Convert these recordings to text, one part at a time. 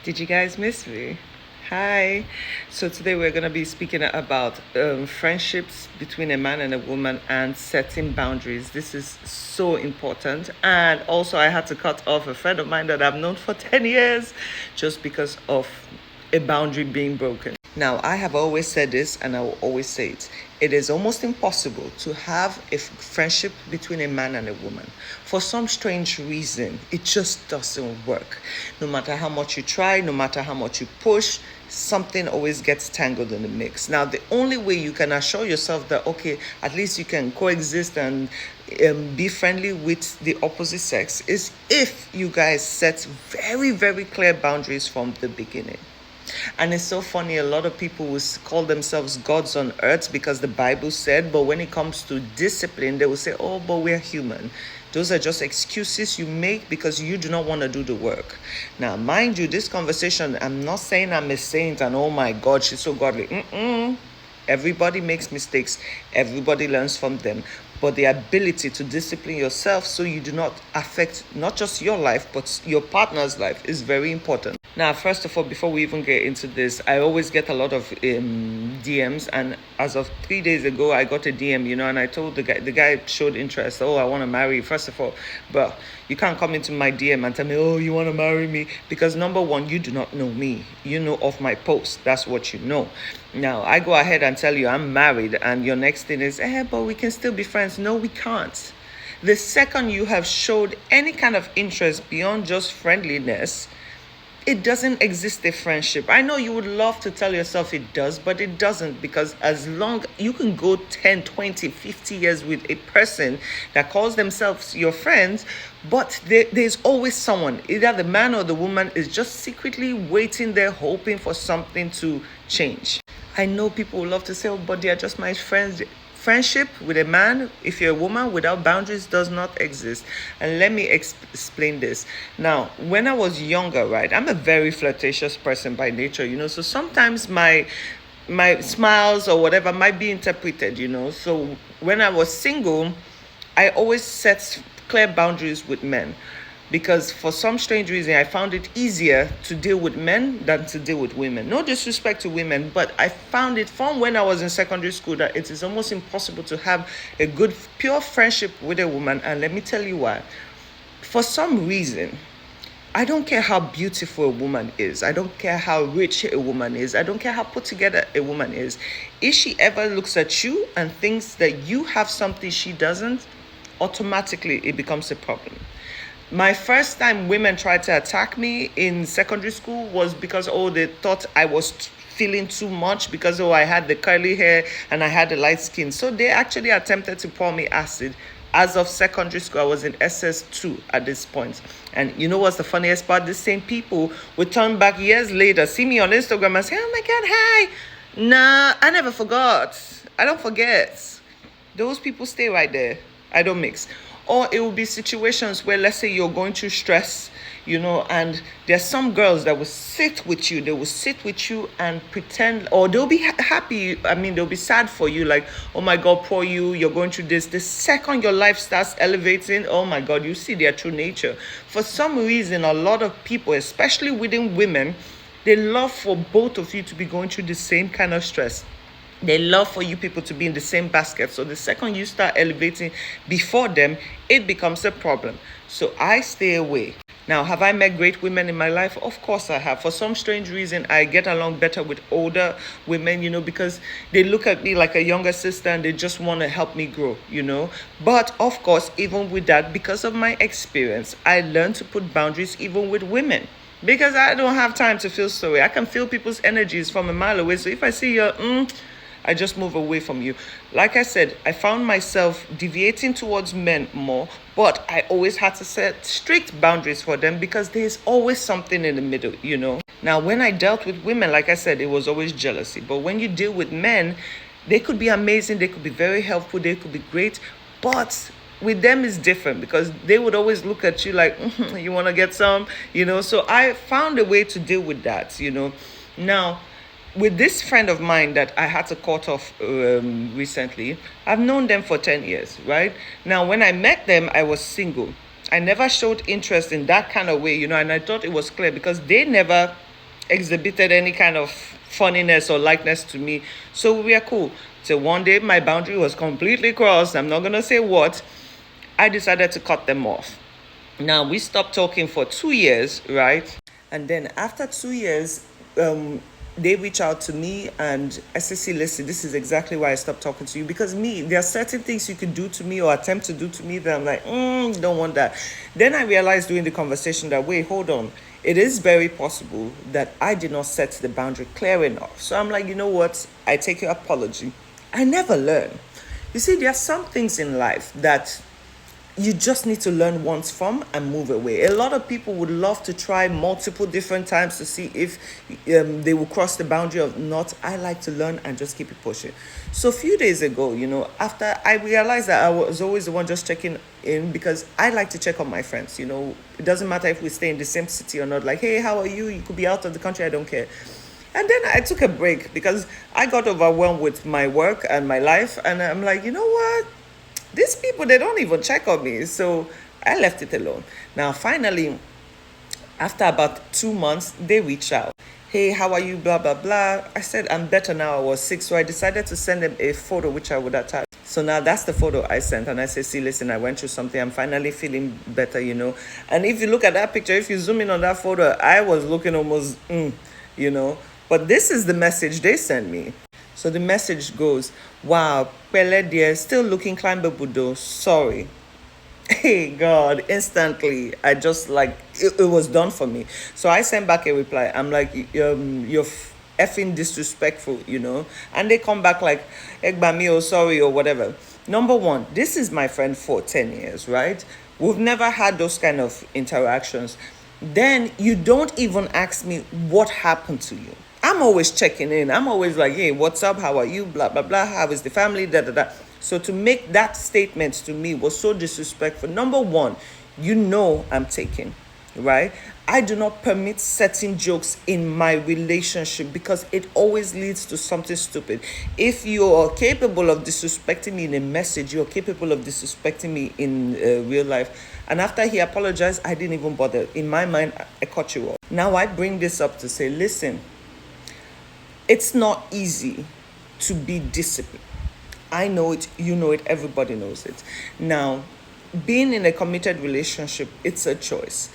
Did you guys miss me? Hi. So today we're going to be speaking about friendships between a man and a woman and setting boundaries. This is so important. And also, I had to cut off a friend of mine that I've known for 10 years just because of a boundary being broken. Now, I have always said this and I will always say it. It is almost impossible to have a friendship between a man and a woman. For some strange reason, it just doesn't work. No matter how much you try, no matter how much you push, something always gets tangled in the mix. Now, the only way you can assure yourself that, okay, at least you can coexist and be friendly with the opposite sex is if you guys set very, very clear boundaries from the beginning. And it's so funny, a lot of people will call themselves gods on earth because the Bible said, but when it comes to discipline, they will say, oh, but we're human. Those are just excuses you make because you do not want to do the work. Now, mind you, this conversation, I'm not saying I'm a saint and oh my God, she's so godly. Everybody makes mistakes. Everybody learns from them. But the ability to discipline yourself so you do not affect not just your life, but your partner's life is very important. Now, first of all, before we even get into this, I always get a lot of DMs. And as of 3 days ago, I got a DM, and I told the guy showed interest. Oh, I want to marry you. First of all, but you can't come into my DM and tell me, oh, you want to marry me? Because number one, you do not know me. You know of my post. That's what you know. Now, I go ahead and tell you I'm married, and your next thing is, but we can still be friends. No, we can't. The second you have showed any kind of interest beyond just friendliness, it doesn't exist a friendship. I know you would love to tell yourself it does, but it doesn't, because as long you can go 10, 20, 50 years with a person that calls themselves your friends, but there's always someone, either the man or the woman is just secretly waiting there, hoping for something to change. I know people would love to say, oh, but they are just my friends. Friendship with a man, if you're a woman, without boundaries does not exist. And let me explain this. Now, when I was younger, right, I'm a very flirtatious person by nature, so sometimes my smiles or whatever might be interpreted, So when I was single, I always set clear boundaries with men. Because for some strange reason, I found it easier to deal with men than to deal with women. No disrespect to women, but I found it from when I was in secondary school that it is almost impossible to have a good, pure friendship with a woman. And let me tell you why. For some reason, I don't care how beautiful a woman is. I don't care how rich a woman is. I don't care how put together a woman is. If she ever looks at you and thinks that you have something she doesn't, automatically it becomes a problem. My first time women tried to attack me in secondary school was because, they thought I was feeling too much because, I had the curly hair and I had the light skin. So they actually attempted to pour me acid. As of secondary school, I was in SS2 at this point. And you know what's the funniest part? The same people would turn back years later, see me on Instagram and say, oh my God, hi. Nah, I never forgot. I don't forget. Those people stay right there. I don't mix. Or it will be situations where, let's say you're going through stress, and there's some girls that will sit with you. They will sit with you and pretend, or they'll be happy. They'll be sad for you. Like, oh my God, poor you, you're going through this. The second your life starts elevating, oh my God, you see their true nature. For some reason, a lot of people, especially within women, they love for both of you to be going through the same kind of stress. They love for you people to be in the same basket. So the second you start elevating before them, it becomes a problem. So I stay away. Now, have I met great women in my life? Of course I have. For some strange reason, I get along better with older women, because they look at me like a younger sister and they just want to help me grow, But of course, even with that, because of my experience, I learned to put boundaries even with women. Because I don't have time to feel sorry. I can feel people's energies from a mile away. So if I see you, I just move away from you. Like I said, I found myself deviating towards men more, but I always had to set strict boundaries for them because there's always something in the middle, Now, when I dealt with women, like I said, it was always jealousy. But when you deal with men, they could be amazing, they could be very helpful, they could be great, but with them it's different because they would always look at you like, you want to get some, So I found a way to deal with that, Now, with this friend of mine that I had to cut off recently, I've known them for 10 years, right? Now, when I met them, I was single. I never showed interest in that kind of way, and I thought it was clear because they never exhibited any kind of funniness or likeness to me. So we are cool. So one day my boundary was completely crossed. I'm not gonna say what. I decided to cut them off. Now we stopped talking for 2 years, right? And then after 2 years, they reach out to me and I say, see, listen, this is exactly why I stopped talking to you. Because me, there are certain things you could do to me or attempt to do to me that I'm like, don't want that. Then I realized during the conversation that, wait, hold on. It is very possible that I did not set the boundary clear enough. So I'm like, you know what? I take your apology. I never learn. You see, there are some things in life that you just need to learn once from and move away. A lot of people would love to try multiple different times to see if they will cross the boundary or not. I like to learn and just keep it pushing. So a few days ago, after I realized that I was always the one just checking in because I like to check on my friends. It doesn't matter if we stay in the same city or not. Like, hey, how are you? You could be out of the country. I don't care. And then I took a break because I got overwhelmed with my work and my life. And I'm like, you know what? These people, they don't even check on me. So I left it alone. Now, finally, after about 2 months, they reached out. Hey, how are you? Blah, blah, blah. I said, I'm better now. I was sick. So I decided to send them a photo, which I would attach. So now that's the photo I sent. And I said, see, listen, I went through something. I'm finally feeling better. And if you look at that picture, if you zoom in on that photo, I was looking almost, But this is the message they sent me. So the message goes, wow, Pele dear, still looking climbable though. Sorry. Hey, God, instantly, I just it was done for me. So I sent back a reply. I'm like, you're effing disrespectful. And they come back like, Egbami, oh, sorry, or whatever. Number one, this is my friend for 10 years, right? We've never had those kind of interactions. Then you don't even ask me what happened to you. I'm always checking in. I'm always like, hey, what's up? How are you? Blah, blah, blah. How is the family? Da, da, da. So to make that statement to me was so disrespectful. Number one, I'm taken, right? I do not permit certain jokes in my relationship because it always leads to something stupid. If you are capable of disrespecting me in a message, you're capable of disrespecting me in real life. And after he apologized, I didn't even bother. In my mind, I cut you off. Now I bring this up to say, listen, it's not easy to be disciplined. I know it, you know it, everybody knows it. Now, being in a committed relationship, it's a choice.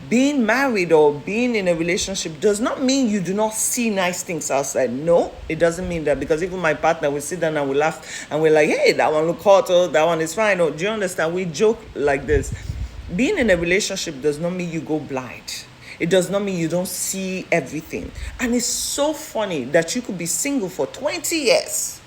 Being married or being in a relationship does not mean you do not see nice things outside. No, it doesn't mean that, because even my partner will sit down and we laugh and we're like, hey, that one look hot, or that one is fine. Or do you understand? We joke like this. Being in a relationship does not mean you go blind. It does not mean you don't see everything. And it's so funny that you could be single for 20 years.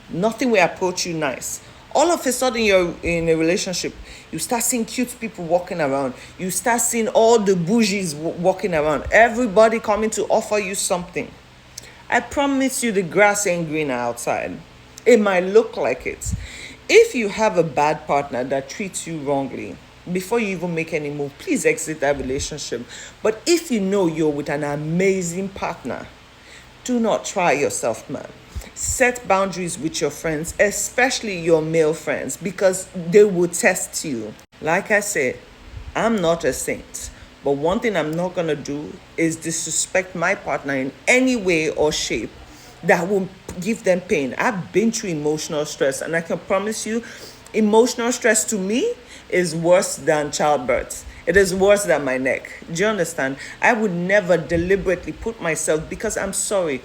Nothing will approach you nice. All of a sudden, you're in a relationship. You start seeing cute people walking around. You start seeing all the bougies walking around. Everybody coming to offer you something. I promise you the grass ain't greener outside. It might look like it. If you have a bad partner that treats you wrongly, before you even make any move, please exit that relationship. But if you know you're with an amazing partner, do not try yourself, man. Set boundaries with your friends, especially your male friends, because they will test you. Like I said, I'm not a saint, but one thing I'm not going to do is disrespect my partner in any way or shape that will give them pain. I've been through emotional stress, and I can promise you, emotional stress to me is worse than childbirth. It is worse than my neck. Do you understand? I would never deliberately put myself, because I'm sorry.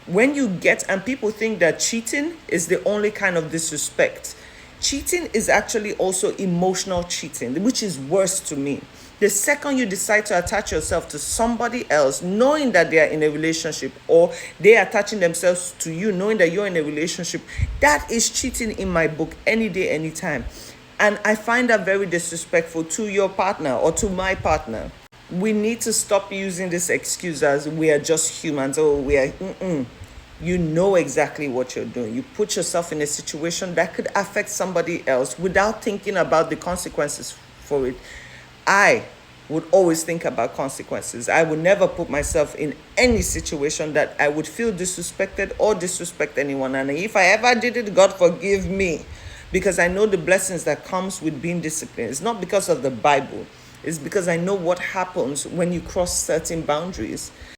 When you and people think that cheating is the only kind of disrespect. Cheating is actually also emotional cheating, which is worse to me. The second you decide to attach yourself to somebody else, knowing that they are in a relationship, or they are attaching themselves to you, knowing that you're in a relationship, that is cheating in my book, any day, anytime. And I find that very disrespectful to your partner or to my partner. We need to stop using this excuse as we are just humans. Oh, we are. You know exactly what you're doing. You put yourself in a situation that could affect somebody else without thinking about the consequences for it. I would always think about consequences. I would never put myself in any situation that I would feel disrespected or disrespect anyone. And if I ever did it, God forgive me. Because I know the blessings that comes with being disciplined. It's not because of the Bible. It's because I know what happens when you cross certain boundaries.